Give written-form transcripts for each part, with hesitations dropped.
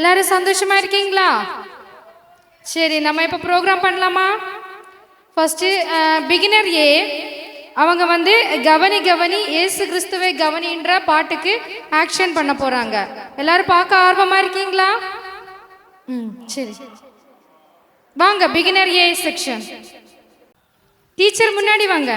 எல்லாரும் சந்தோஷமா இருக்கீங்களா? சரி, நம்ம இப்போ ப்ரோக்ராம் பண்ணலாமா? ஃபர்ஸ்ட் பிகினர் ஏ அவங்க வந்து கவனி கவனி ஏசு கிறிஸ்துவை கவனின்ற பாட்டுக்கு ஆக்ஷன் பண்ண போறாங்க. எல்லாரும் பார்க்க ஆர்வமா இருக்கீங்களா? சரி, வாங்க. பிகினர் ஏ செக்ஷன் டீச்சர் முன்னாடி வாங்க.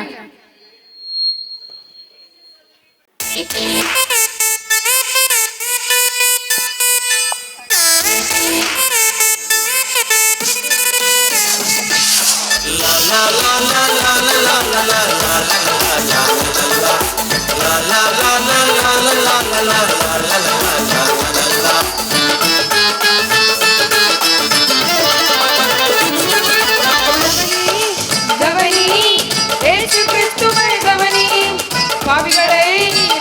பாவிகளை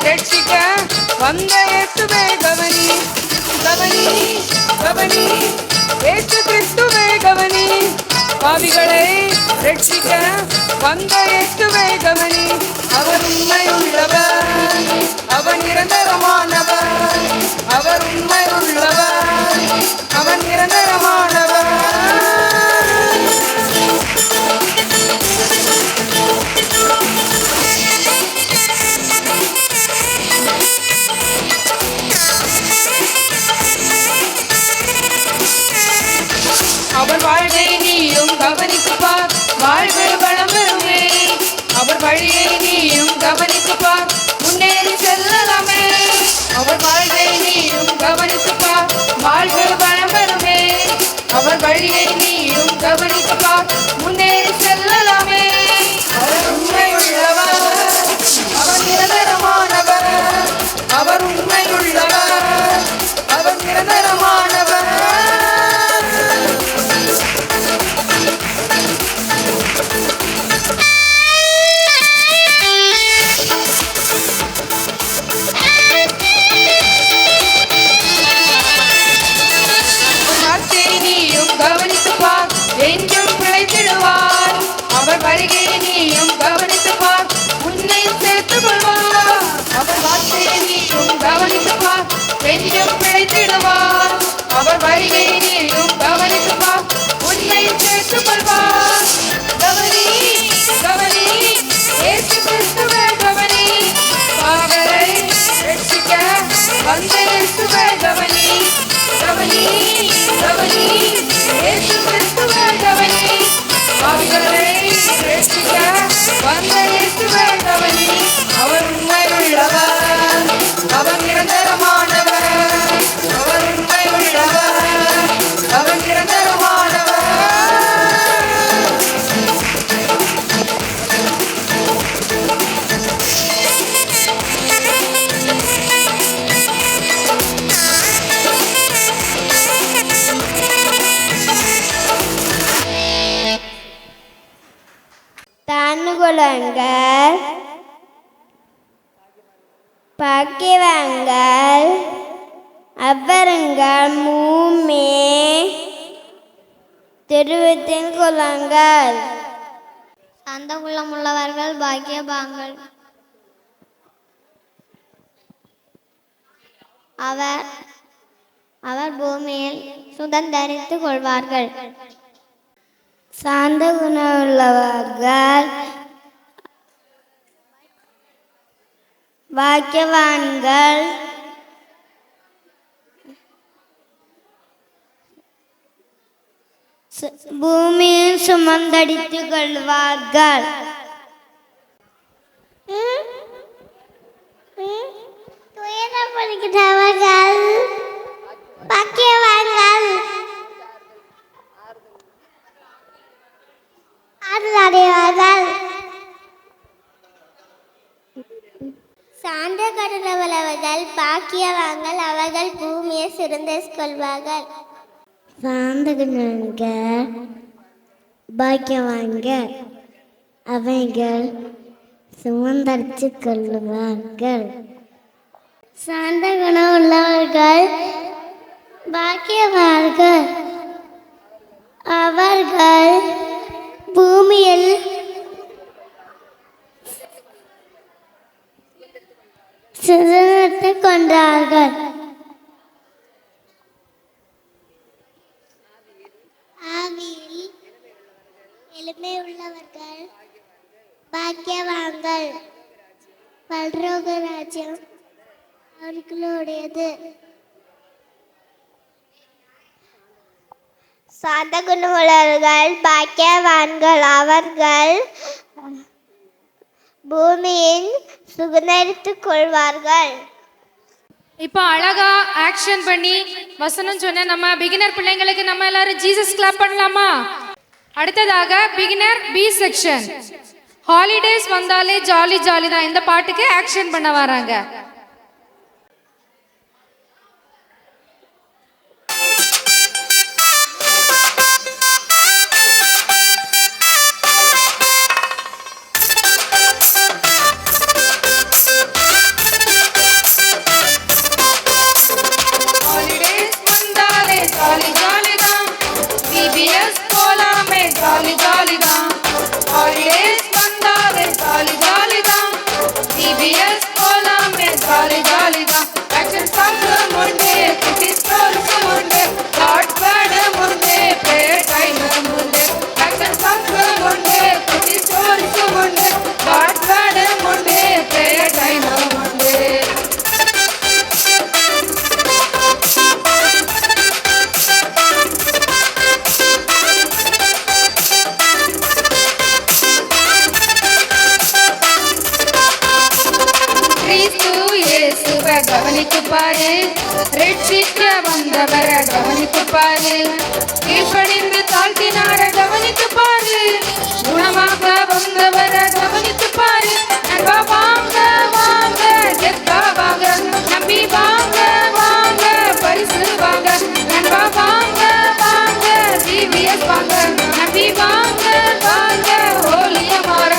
ரட்சிக்க வந்த இயேசுவே கவனி கவனி கவனி, இயேசு கிறிஸ்துவே கவனி. பாவிகளை ரட்சிக்க வந்த இயேசுவே கவனி. அவர் உண்மை உள்ளவர், அவர் நிரந்தரமானவர். அவர் உண்மை உள்ளவர், அவர் நிரந்தரமானவர். அவர் வாழ்வை நீயும் கவனித்து பார், வாழ்வு வளம் பெறுமே. அவர் வழியை நீயும் கவனித்து பார், முன்னேறி செல்லலாமே. அவர் வாழ்வை நீயும் கவனித்து பார், வாழ்வு வளம் பெறுமே. அவர் வழியை நீயும் கவனித்து பார், முன்னேறி செல்லலாமே. அவர் உண்மை உள்ளவர், அவர் நிரந்தரமானவர். அவர் உண்மை உள்ளவர், அவர் நிரந்தரமானவர். அவர் வருகையை நீயும் கவனித்து பார், உன்னை சேர்த்துக் கொள்வார். அவர் வார்த்தையை நீயும் கவனித்து பார், என்றும் பிழைத்திடுவார். அவர் வருகையை நீயும் கவனித்து பார், உன்னை சேர்த்துக் கொள்வார். கவனி கவனி, இயேசு கிறிஸ்துவே கவனி. பாவரை ரட்சிக்க வந்த இயேசுவே கவனி கவனி கவனி, இயேசு கிறிஸ்துவே கவனி. பாவிகளை ரட்சிக்க வந்த இயேசுவே கவனி. அவர் உண்மை உள்ளவர், அவர் நிரந்தரமானவர். அவர் உண்மை உள்ளவர், அவர் நிரந்தரமானவர். தானுகுலங்கள் பாக்கியவான்கள் அவருங்கள் மூமே திருவத்தின் குலங்கள். அந்த குலமுள்ளவர்கள் பாக்கியவான்கள், அவர் அவர் பூமியில் சுதந்தரித்துக் கொள்வார்கள். சாந்த குணமுள்ளவர்கள் பாக்கியவான்கள், பூமியில் சுமந்தடித்துக் கொள்வார்கள். துயரப்படுகிறவர்கள் பாக்கியவான்கள், அருளடைவார்கள். சான்ற கடவுளவர்கள் பாக்கியவான்கள், அவர்கள் பூமியை சுரந்து கொள்வார்கள். சாந்த குணங்கள் பாக்கியவான்கள், அவைகள் சுமந்தரித்து கொள்வார்கள். சாந்த குணம் உள்ளவர்கள் பாக்கியவான்கள், அவர்கள் பூமியில் சுதந்திரத்தை கொண்டார்கள். எளிமை உள்ளவர்கள் பாக்கியவான்கள். பரலோக ராஜ்யம் அவர்களுடையது. சாந்த குணமுள்ளவர்கள் பாக்கியவான்கள், அவர்கள் பூமியின் சுகந்தரித்துக் கொள்வார்கள். இப்போ அழகா ஆக்ஷன் பண்ணி வசனம் சொன்ன நம்ம பிகினர் பிள்ளைங்களுக்கு நம்ம எல்லாரும் ஜீசஸ் கிளாப் பண்ணலாமா? அடுத்ததாக பிகினர் பி செக்ஷன். ஹாலிடேஸ் வந்தாலே ஜாலி ஜாலி தான், இந்த பாட்டுக்கு ஆக்ஷன் பண்ண வராங்க. கவனித்து பாரு, ரட்சிக்க வந்தவர கவனித்து பாரு, கீழ்ப்படிந்து தாழ்த்தினார கவனித்து பாரு, குணமாக வந்தவர கவனித்து பாரு. நண்பா வாங்க வாங்க, கெத்தா வாங்க, நம்பி வாங்க வாங்க, பரிசு வாங்க. நண்பா வாங்க வாங்க, டிவிஎஸ் வாங்க, நம்பி வாங்க வாங்க, ஹோலிய மாற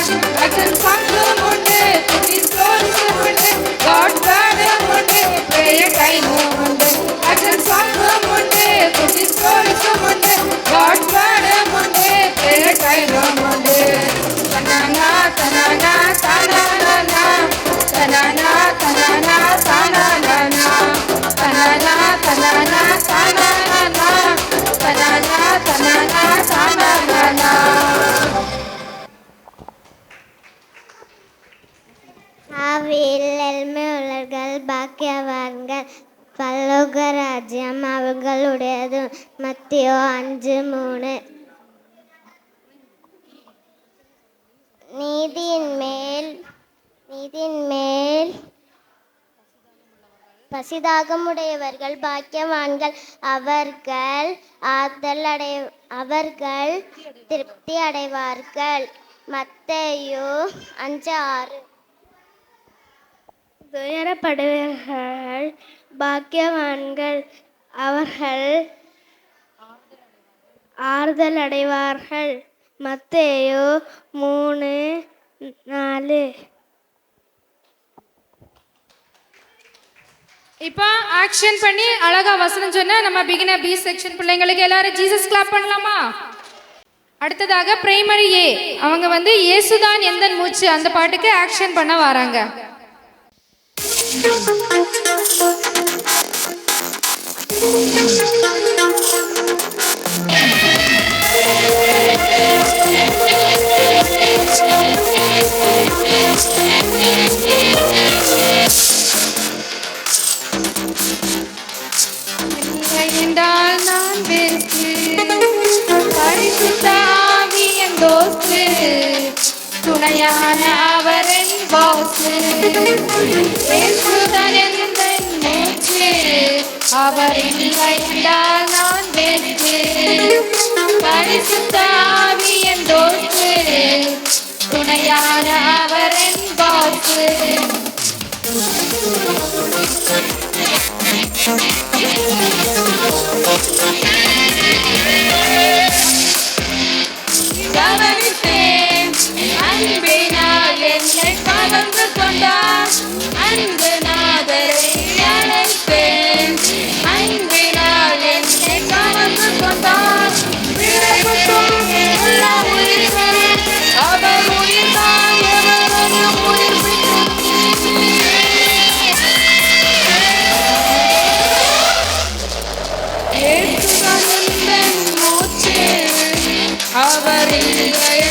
அச்சன் சாங்கம் உண்டு, குட்டி ஸ்டோரிஸ் உண்டு, காட் வேர்ட் உண்டு, பிரேயர் டைம் உண்டு, அச்சன் சாங்கம் உண்டு, குட்டி ஸ்டோரிஸ் உண்டு, காட் வேர்ட் உண்டு, பிரேயர் டைம் உண்டு. தனானா தனானா தனானா தனானா தனானா தனானா தனானா தனானா தனானா தனானா தனானா தனானா. ஆவியில் எளிமை உள்ளவர்கள் பாக்கியவான்கள், பரலோக ராஜ்யம் அவர்களுடையது. மத்தேயு 5:3. நீதியின் மேல் பசிதாகமுடையவர்கள் பாக்கியவான்கள், அவர்கள் திருப்தி அடைவார்கள். மத்தேயு 5:6. துயரப்படுவர்கள் பாக்கியவான்கள், அவர்கள் ஆறுதல் அடைவார்கள். மத்தேயு 3:4. இப்போ ஆக்ஷன் பண்ணி அழகா வசனம் சொன்ன நம்ம பிகினர் பி செக்ஷன் பிள்ளைங்களுக்கு எல்லாரும் ஜீசஸ் கிளாப் பண்ணலாமா? அடுத்ததாக பிரைமரி ஏ, அவங்க வந்து இயேசுதான் எந்தன் மூச்சு, அந்த பாட்டுக்கு ஆக்ஷன் பண்ண வராங்க. என்றால் நான் பெருசு, பரிசுத்த ஆவியின் தோஸ்து, துணையான அவரின் பாசு, இயேசுதான் எந்தன் மூச்சு, அவர் இல்லை என்றால் நான் பெருசு, பரிசுத்த ஆவியின் தோஸ்து, துணையான அவரின் பாசு. கவனித்தேன் அன்பினால் என்னை கலந்து கொண்டார், அன்பு நாதரை அழைத்தேன், அன்பினால் என்னை கலந்து கொண்டார், எல்லா உயிர்கள் அவர் உயிர்தான், எவரையும் உயிர்ப்பிக்கும் அவர் இல்லை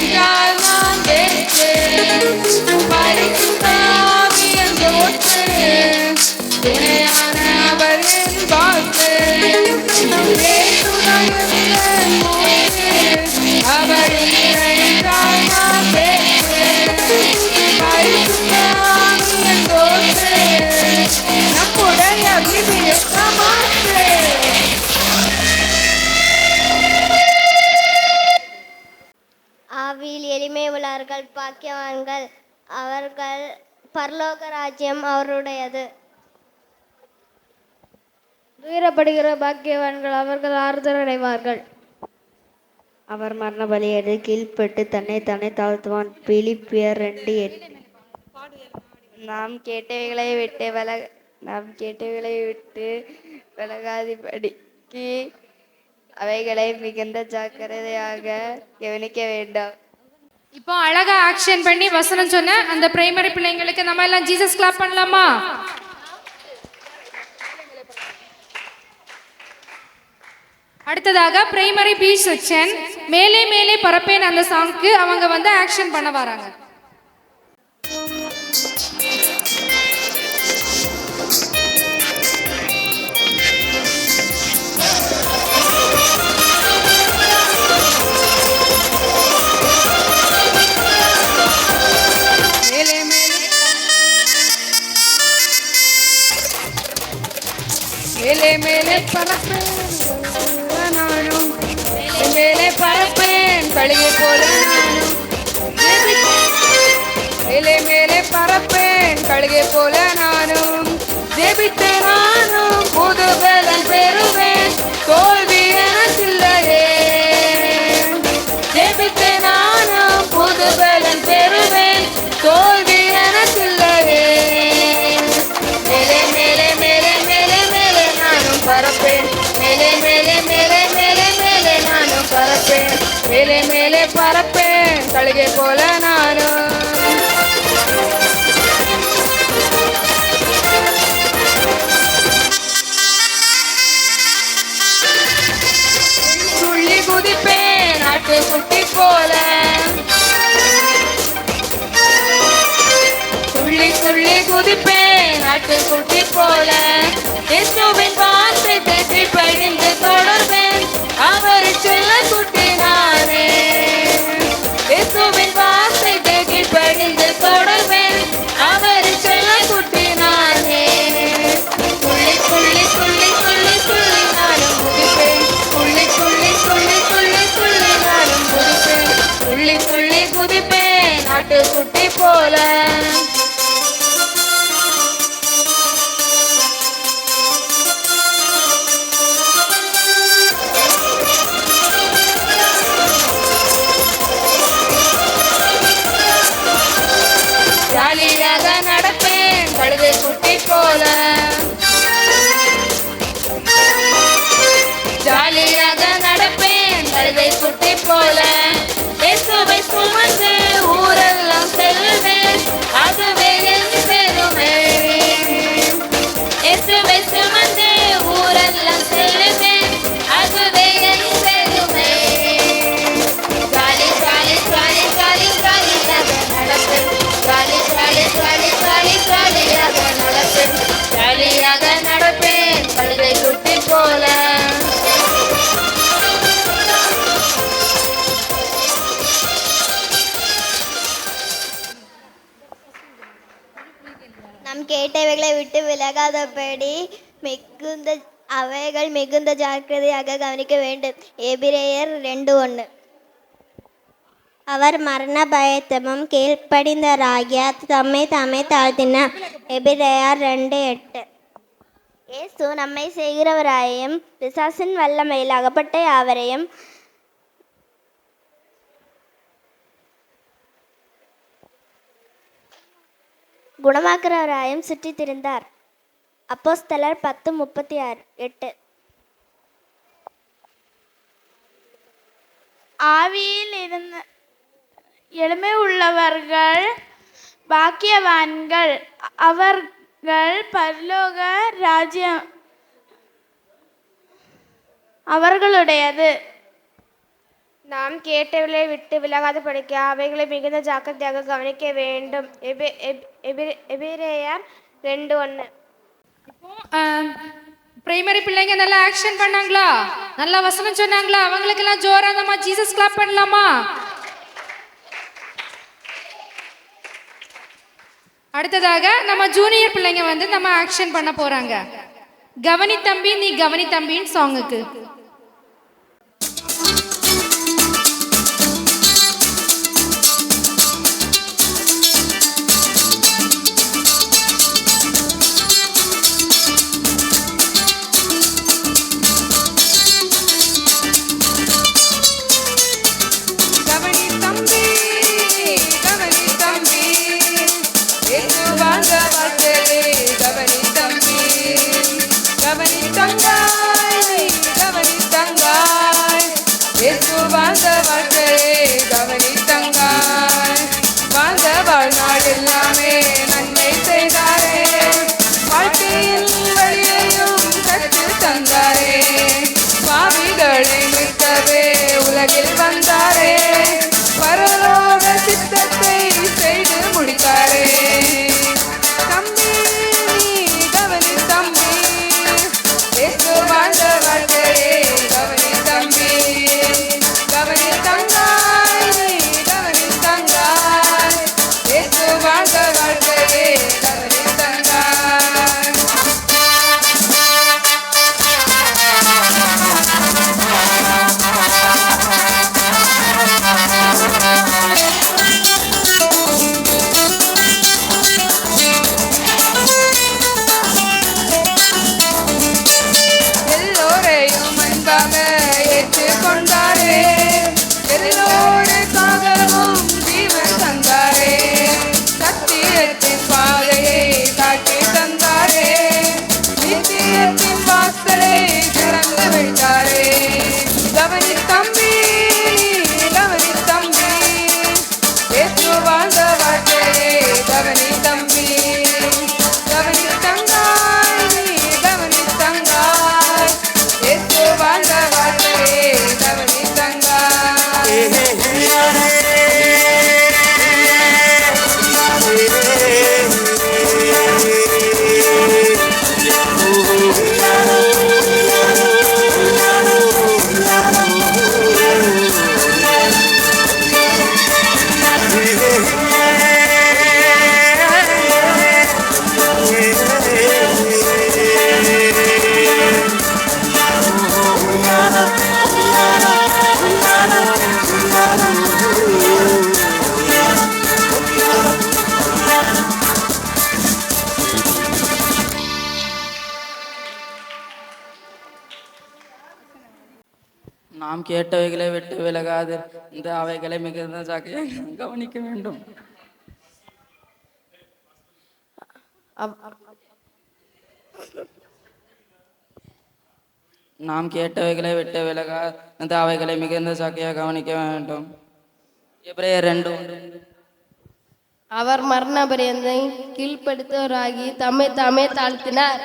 பெறுகிறவர்கள் பாக்கியவான்கள், அவர்கள் பரலோக ராஜ்யம் அவருடையது. துயரப்படுகிற பாக்கியவான்கள், அவர்கள் ஆறுதல் அடைவார்கள். அவர் மரண பலியடு கீழ்ப்பட்டு தன்னை தானே தாழ்த்துவான். பிலிப்பியர் 2:8. நாம் கேட்டவைகளை விட்டு விலகாதிபடிக்கு அவைகளை மிகுந்த ஜாக்கிரதையாக கவனிக்க வேண்டும். இப்போ அழகா ஆக்ஷன் பண்ணி வசனம் சொன்ன அந்த பிரைமரி பிள்ளைங்களுக்கு நம்ம எல்லாம் ஜீசஸ் கிளாப் பண்ணலாமா? அடுத்ததாக பிரைமரி பி செக்ஷன் மேலே மேலே பரப்பேன் அந்த சாங்க்கு அவங்க வந்து ஆக்ஷன் பண்ண வராங்க. மேலே மேலே பரப்பேன் நானும், மேலே பரப்பேன் கழுகை போல நானும், மேலே மேலே பரப்பேன் கழுகை போல நானும், ஜெபித்த நானும் புது பலன் பெறுவேன், தோல்வி எனக்கில்லையே. ஜெபித்த நானும் புது பலன் பெறுவேன், தோல்வி எனக்கில்லையே. மேலே மேலே மேலே மேலே மேலே நானும் பரப்பேன், மேலே மேலே மேலே மேலே மேலே நானும் பரப்பேன், மேலே மேலே பரப்பேன் கழுகை போல நானும். துள்ளி குதிப்பேன் ஆட்டுக்குட்டி போல, துள்ளி துள்ளி குதிப்பேன் ஆட்டுக்குட்டி போல, இயேசுவின் வார்த்தைக்கு கீழ்ப்படிந்து தொடர்வேன், அவர் செல்ல குட்டி நானே. இயேசுவின் வார்த்தைக்கு கீழ்ப்படிந்து தொடர்வேன், அவர் செல்ல குட்டி நானே. துள்ளி துள்ளி துள்ளி துள்ளி துள்ளி நானும் குதிப்பேன், துள்ளி துள்ளி துள்ளி துள்ளி துள்ளி நானும் குதிப்பேன், துள்ளி துள்ளி குதிப்பேன் ஆட்டுக்குட்டி போல. ஜாலியாக நடப்பேன் கழுதை குட்டி போல, ஜாலியாக நடப்பேன் கழுதை குட்டி போல, இயேசுவை சுமந்து ஊரெல்லாம் செல்வேன், அதுவே என் பெருமை. இயேசுவை சுமந்து ஊரெல்லாம் செல்வேன், அதுவே என் பெருமை. ஜாலி ஜாலி ஜாலி ஜாலி ஜாலியாக நடப்பேன், ஜாலி ஜாலி ஜாலி ஜாலி ஜாலியாக நடப்பேன், ஜாலியாக நடப்பேன் கழுதை குட்டி போல. நாம் கேட்டவைகளை விட்டு விலகாதபடி அவைகள் மிகுந்த ஜாக்கிரதையாக கவனிக்க வேண்டும். எபிரேயர் 2:1. அவர் மரண பயத்தமும் கீழ்ப்படிந்தராகிய தம்மை தாமே தாழ்த்தினார். எபிரேயர் 2:8. இயேசு நம்மை செய்கிறவராயும் பிசாசின் வல்லமையில் அகப்பட்ட யாவரையும் குணமாக்குறவராயும் சுற்றித் திரிந்தார். அப்போஸ்தலர் 10:36-8. ஆவியில் இருந்த எளிமை உள்ளவர்கள் பாக்கியவான்கள், அவர்கள் பரலோக ராஜ்யம் அவர்களுடையது. நாம் கேட்டவர்களை விட்டு விலகாத படிக்க அவைகளை மிகுந்த ஜாக்கிரதையாக கவனிக்க வேண்டும். எபிரேயர் 2:1. பிரைமரி பிள்ளைங்க நல்லா ஆக்ஷன் பண்ணாங்களா? நல்லா வசனம் சொன்னாங்களா? அவங்களுக்கு எல்லாம் ஜோரா நம்ம ஜீசஸ் கிளாப் பண்ணலாமா? அடுத்ததாக நம்ம ஜூனியர் பிள்ளைங்க வந்து நம்ம ஆக்ஷன் பண்ண போறாங்க. கவனி தம்பி நீ கவனி தம்பின்னு சாங்குக்கு. வாழ்ந்த வாழ்க்கையை கவனித்தங்காய் வாழ்ந்த வாழ்நாள் எல்லாமே நன்மை செய்தாரே வாழ்க்கையில் வழியையும் கற்று தந்தாரே பாவிகளை மீட்கவே உலகில் வந்தாரே பரலோக சித்தத்தை செய்து முடித்தாரே தம்பி நீ கவனி தம்பி இயேசு வாழ்ந்த வாழ்க்கையை கவனி தம்பி கவனி தங்காய் நீ கவனி தங்காய் இயேசு வாழ்ந்த வாழ்க்கையை கவனி தங்காய் எல்லோரையும் அன்பாக ஏற்றுக்கொண்டாரே எல்லோருக்காகவும் ஜீவன் தந்தாரே சத்தியத்தின் பாதையை காட்டி தந்தாரே நித்தியத்தின் வாசலை திறந்து வைத்தாரே கவனி தம்பி கவனி தம்பி இயேசு வாழ்ந்த வாழ்க்கையை கவனி தம்பி கவனி தங்காய் நீ கவனி தங்காய் இயேசு வாழ்ந்த வாழ்க்கையை கவனி தங்காய் நாம் கேட்டவைகளை விட்டு விலகாது இந்த அவைகளை மிகுந்த ஜாக்கிரதையாக கவனிக்க வேண்டும். நாம் கேட்டவைகளை விட்டு விலகாது இந்த அவைகளை மிகுந்த ஜாக்கிரதையாக கவனிக்க வேண்டும். எபிரேயர் 2:1. அவர் மரண பரியந்தை கீழ்ப்படுத்தவராகி தம்மை தாமே தாழ்த்தினார்.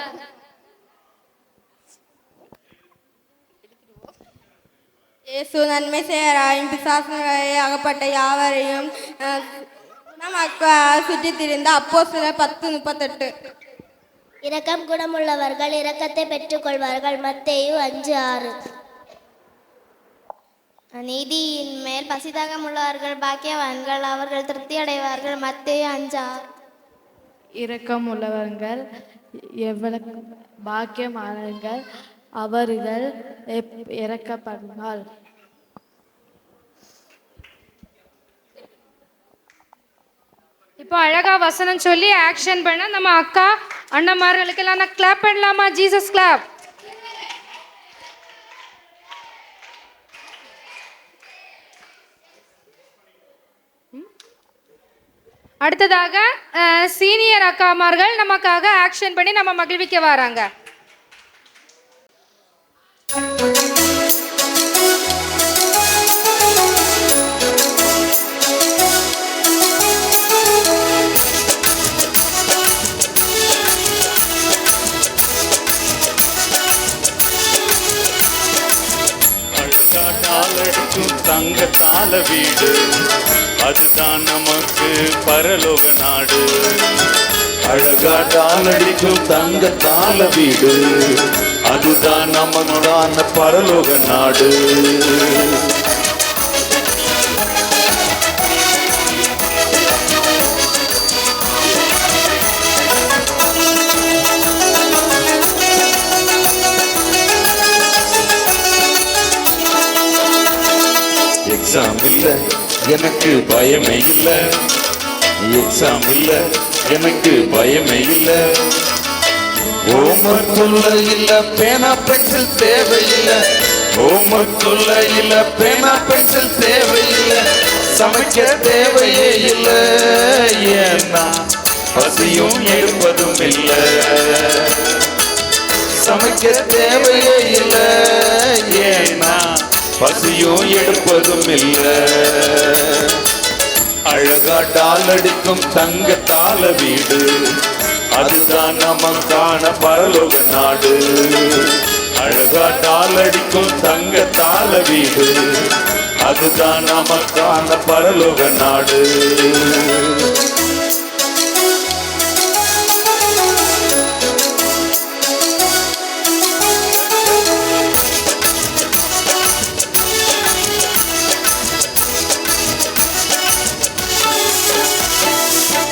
இயேசு நன்மை செய்யராயும் பிசாசுகளை அகப்பட்ட யாவரையும் நமக்கு சுற்றி திரிந்த அப்போஸ்தலர் 10:38. இரக்கம் குணமுள்ளவர்கள் இரக்கத்தை பெற்றுக்கொள்வார்கள். மத்தேயு 5:6. நீதியின் மேல் பசிதாகம் உள்ளவர்கள் பாக்கியவான்கள், அவர்கள் திருப்தி அடைவார்கள். மத்தேயு 5:6. இரக்கம் உள்ளவர்கள் எவ்வளவு பாக்கியமானவர்கள், அவர்கள் இறக்கப்படுவார்கள். இப்போ அழகா வசனம் சொல்லி ஆக்ஷன் பண்ண நம்ம அக்கா அண்ணன்மார்களுக்கெல்லாம் நான் கிளாப் பண்ணலாமா? Jesus clap. அடுத்ததாக சீனியர் அக்காமார்கள் நமக்காக ஆக்ஷன் பண்ணி நம்ம மகிழ்விக்க வராங்க. தங்கத்தால வீடு அதுதான் நமக்கு பரலோக நாடு. அழகா டாலடிக்கும் தங்கத்தால வீடு அதுதான் நமக்கான பரலோக நாடு. எக்ஸாம் இல்ல எனக்கு பயமே இல்ல, எக்ஸாம் இல்ல எனக்கு பயமே இல்ல. ஹோம்வொர்க் சொல்ல இல்ல பேனா பென்சில் தேவையில்லை, ஹோம்வொர்க் சொல்ல இல்ல பேனா பென்சில் தேவையில்லை. சமைக்க தேவையே இல்லை, ஏன்னா பசியும் எடுப்பதும் இல்லை. சமைக்க தேவையே இல்லை, ஏன்னா பசியும் எடுப்பதும் இல்லை. அழகா டால் அடிக்கும் தங்கத்தால வீடு, அதுதான் நமக்கான பரலோக நாடு. அழகா டால் அடிக்கும் தங்கத்தால வீடு, அதுதான் நமக்கான பரலோக நாடு.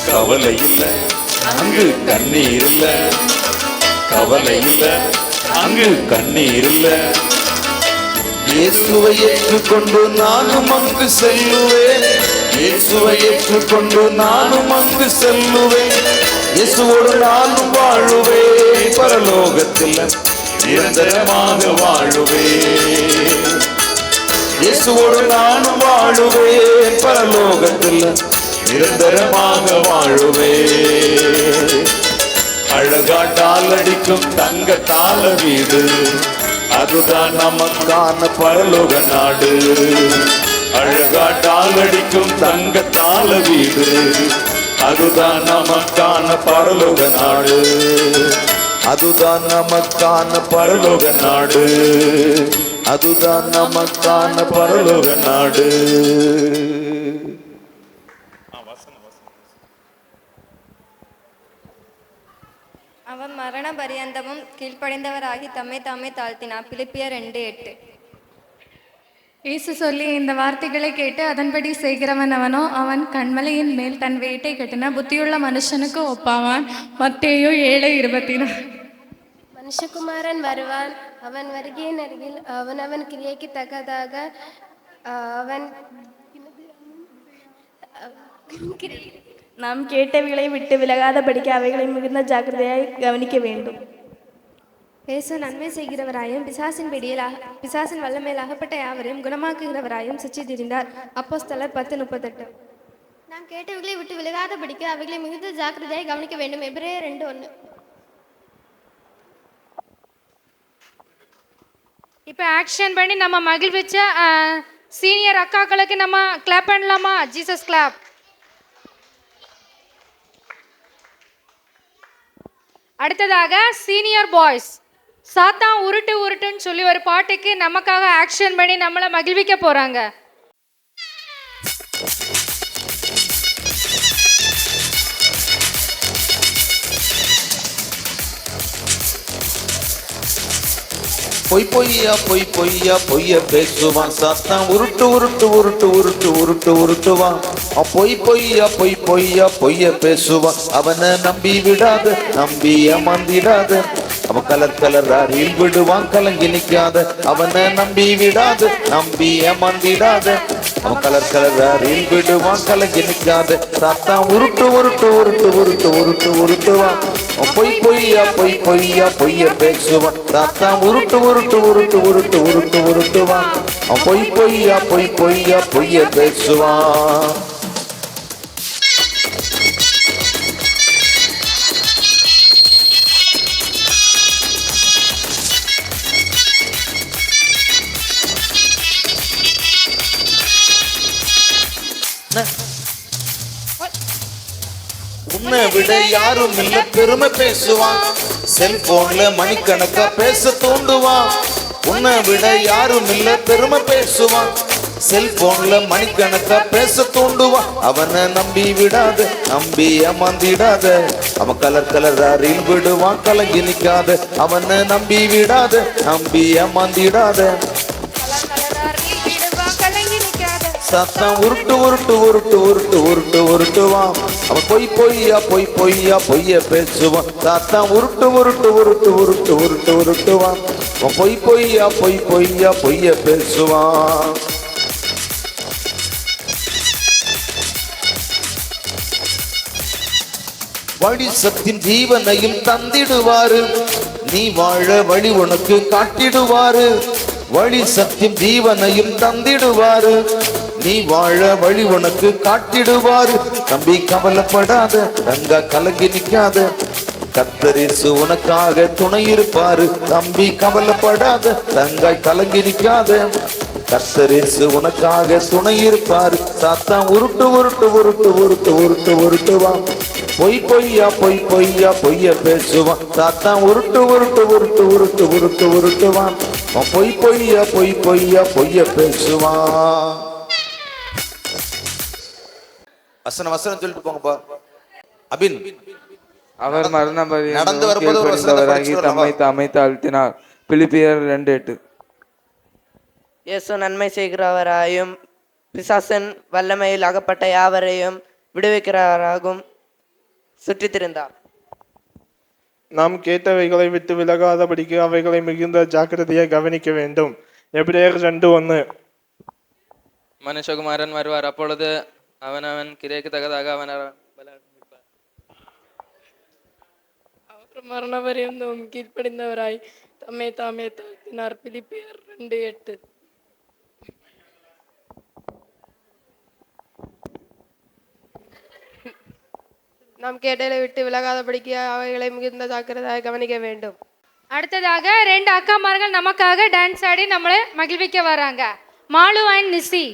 கவலை இல்ல அங்கு கண்ணீர் இல்ல, கவலை இல்ல அங்கு கண்ணீர் இல்ல. இயேசுவை ஏற்றுக்கொண்டு நானும் அங்கு செல்லுவேன், இயேசுவை ஏற்றுக்கொண்டு நானும் அங்கு செல்லுவேன். இயேசுவோடு நானும் வாழுவேன், பரலோகத்தில் நிரந்தரமாக வாழுவேன். இயேசுவோடு நானும் வாழுவேன், பரலோகத்தில் நிரந்தரமாக வாழுவே. அழகா டால் அடிக்கும் தங்கத்தால வீடு, அதுதான் நமக்கான பரலோக நாடு. அழகா டால் அடிக்கும் தங்கத்தால வீடு, அதுதான் நமக்கான பரலோக நாடு. அதுதான் நமக்கான பரலோக நாடு, அதுதான் நமக்கான பரலோக நாடு. அவர் மரண பரியந்தமும் கீழ்ப்படைந்தவராகி தம்மை தாமே தாழ்த்தினார். பிலிப்பியர் 2:8. இயேசு சொல்லி இந்த வார்த்தைகளை கேட்டு அதன்படி செய்கிறவன் அவனோ அவன் கண்மலையின் மேல் தன் வீட்டை கட்டின புத்தியுள்ள மனுஷனுக்கு ஒப்பாவான். மத்தேயு 7:24. மனுஷகுமாரன் வருவான், அவன் வருகையின் அருகில் அவன் கிரியைக்கு தக்கதாக அவன் நாம் கேட்டவைகளை விட்டு விலகாதபடிக்கு அவைகளை மிகுந்த ஜாக்கிரதையாய் கவனிக்க வேண்டும். இயேசு நன்மை செய்கிறவராயும் பிசாசின் வல்லமையில் அகப்பட்ட யாவரையும் குணமாக்குகிறவராயும் சுற்றி திரிந்தார். அப்போஸ்தலர் 10:38. நாம் கேட்டவைகளை விட்டு விலகாதபடிக்கு அவைகளை மிகுந்த ஜாக்கிரதையாய் கவனிக்க வேண்டும். எபிரேயர் 2:1. இப்போ ஆக்ஷன் பண்ணி நம்ம மகிழ்விச்ச சீனியர் அக்காக்களுக்கு நம்ம கிளாப் பண்ணலாமா? Jesus clap. அடுத்ததாக சீனியர் பாய்ஸ் சாத்தான் உருட்டு உருட்டுன்னு சொல்லி ஒரு பாட்டுக்கு நமக்காக ஆக்ஷன் பண்ணி நம்மளை மகிழ்விக்க போறாங்க. பொய் பொய்யா பொய் பொய்யா பொய்ய பேசுவான் சாத்தான், உருட்டு உருட்டு உருட்டு உருட்டு உருட்டு உருட்டுவான். பொய் பொய்யா பொய் பொய்யா பொய்ய பேசுவான். அவனை நம்பி விடாத, நம்பி ஏமாந்திடாத. அவன் கலர் கலரா ரீல் விடுவான், கலங்கி நிக்காத. அவனை நம்பி விடாத, நம்பி ஏமாந்திடாத. அவன் கலர் கலரா ரீல் விடுவான், கலங்கி நிக்காத. சாத்தான் உருட்டு உருட்டு உருட்டு உருட்டு உருட்டு உருட்டுவான். பொய் பொய்யா பொய் பொய்யா பொய்ய பேசுவான். சாத்தான் உருட்டு உருட்டு உருட்டு உருட்டு உருட்டு உருட்டுவான். பொய் பொய்யா பொய் பொய்யா பொய்ய பேசுவான். உன்னை விட யாரும் இல்ல பெருமை பேசுவான். செல்போன்ல மணிக்கணக்கா பேச தூண்டுவான். உன்னை விட யாரும் இல்ல பெருமை பேசுவான். செல்போன்ல மணிக்கணக்கா பேச தூண்டுவான். அவனை நம்பி விடாத, நம்பி ஏமாந்திடாத. அவன் கலர் கலரா ரீல் விடுவான், கலங்கி நிக்காத. அவனை நம்பி விடாத, நம்பி ஏமாந்திடாத. சாத்தான் உருட்டு உருட்டு உருட்டு உருட்டு உருட்டு உருட்டுவான். அவன் பொய் பொய்யா பொய் பொய்யா பொய்ய பேசுவான். சாத்தான் உருட்டு உருட்டு உருட்டு உருட்டு உருட்டு உருட்டுவான். அவன் பொய் பொய்யா பொய் பொய்யா பொய்ய பேசுவான். வழி சத்தின் ஜீவனையும் தந்திடுவாரு. நீ வாழ வழி உனக்கு காட்டிடுவாரு. வழி சத்தியம் ஜீவனையும் தந்திடுவாரு. நீ வாழ வழி உனக்கு காட்டிடுவாரு. தம்பி கவலைப்படாத, ரங்கா கலங்கி நிக்காத. கர்த்தரேசு உனக்காக துணை இருப்பாரு. தம்பி கவலைப்படாத, ரங்காய் கலங்கி நிக்காத. கர்த்தரேசு உனக்காக துணை இருப்பாரு. சாத்தான் உருட்டு உருட்டு உருட்டு உருட்டு உருட்டு உருட்டுவான். பொய் பொய்யா பொய் பொய்யா பொய்ய பேசுவான். சாத்தான் உருட்டு உருட்டு உருட்டு உருட்டு உருட்டு உருட்டுவான். பொய் பொய்யா பொய் பொய்யா பொய்ய பேசுவான். வசனம் வசனம் சொல்லிட்டு போங்கப்பா. அபின் அவர் மரணம் நடந்து வரும்போது ஒரு வசனத்தை படிச்சு தம்மை தாமை தாழ்த்தினார். பிலிப்பியர் 2:8. இயேசு நன்மை செய்கிறவராயும் பிசாசன் வல்லமையில் அகப்பட்ட யாவரையும் விடுவிக்கிறவராகவும் சுற்றித் திரிந்தார். நாம் கேட்டவைகளை விட்டு விலகாதபடிக்கு அவைகளை மிகுந்த ஜாக்கிரதையாக கவனிக்க வேண்டும். எபிரேயர் 2:1. மனுஷகுமாரன் வருவார், அப்பொழுது அவன் கிரியைக்கு தக்கதாக அவன் அவர் மரண பரியந்தம் கீழ்ப்படிந்தவராய் தம்மை தாமே தாழ்த்தினார். பிலிப்பியர் 2:8. நாம் கேட்டலை விட்டு விலகாதபடிக்கு அவைகளை மிகுந்த ஜாக்கிரதையாக கவனிக்க வேண்டும். அடுத்ததாக 2 அக்காமார்கள் நமக்காக டான்ஸ் ஆடி நம்மளை மகிழ்விக்க வராங்க. மாலு அண்ட் நிசி.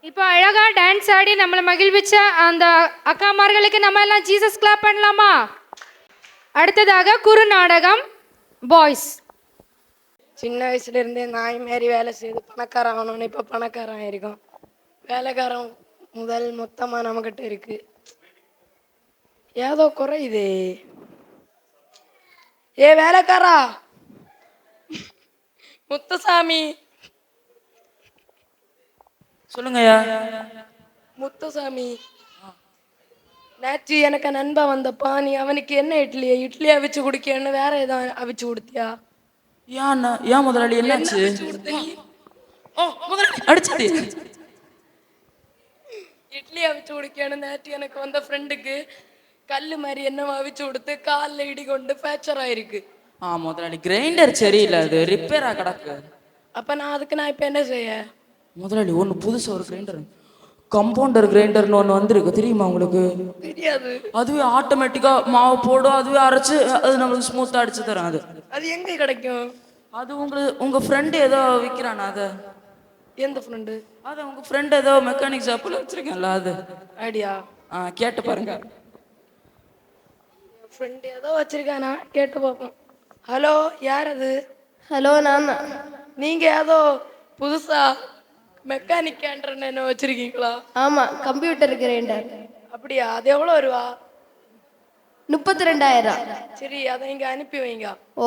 இப்போ அழகா டான்ஸ் ஆடி நம்மளை மகிழ்விச்ச அந்த அக்காமார்களுக்கு நம்ம எல்லாம் ஜீசஸ் கிளாப் பண்ணலாமா? அடுத்ததாக குறு நாடகம் பாய்ஸ். சின்ன வயசுல இருந்தே நாய் மாரி வேலை செய்து பணக்காரன் ஆகணும்னு இப்போ பணக்காரன் ஆயிருக்கோம். வேலைக்காரன் முதல் மொத்தமாக நம்மக்கிட்ட இருக்கு. ஏதோ குறையுதே. ஏ வேலைக்காரா, முத்துசாமி. சொல்லுங்கய்யா. முத்துசாமி, நேற்று எனக்கு நண்பன் வந்தப்பா, நீ அவனுக்கு என்ன இட்லி அவிச்சு குடிக்கன்னு வேற ஏதாவது அவிச்சு கொடுத்தியா? ஏன் முதலாளி என்னாச்சு? அடிச்சது இட்லி அவிச்சு குடிக்கன்னு நேற்று எனக்கு வந்த ஃப்ரெண்டுக்கு கல்லு மாதிரி என்ன அவிச்சு கொடுத்து காலில் இடி கொண்டு ஃப்ராக்சர் ஆயிருக்கு. முதலாளி கிரைண்டர் சரியில்லை, அது ரிப்பேரா கிடக்கு. அப்ப நான் இப்ப என்ன செய்ய? முதலாளி ஒன்று புதுசா ஒரு கிரைண்டர், கம்பவுண்டர் கிரைண்டர்னு ஒன்று வந்திருக்கு, தெரியுமா உங்களுக்கு? தெரியாது. அதுவே ஆட்டோமேட்டிக்கா மாவு போடும், அதுவே அரைச்சு அது நம்மளுக்கு ஸ்மூத்தா அடிச்சு தரும். அது எங்க கிடைக்கும்? அது உங்க ஃப்ரெண்டு ஏதோ விற்கிறானா? அது எந்த ஃப்ரெண்டு? அது உங்க ஃப்ரெண்ட் ஏதோ மெக்கானிக் ஷாப்ல வச்சிருக்கேன்ல, அது ஐடியா. கேட்டு பாருங்க. ஃப்ரெண்ட் ஏதோ வச்சிருக்கானா, கேட்டு பார்ப்போம். ஹலோ, யார் அது? ஹலோ, நான். நீங்க ஏதோ புதுசா மெக்கானிக் கேண்டர்னு என்ன வச்சிருக்கீங்களா? ஆமாம், கம்ப்யூட்டர் கிரைண்டர். அப்படியா? அது எவ்வளோ ரூபா? 32,000. சரி, அதை இங்க அனுப்பி வைங்க. ஓ,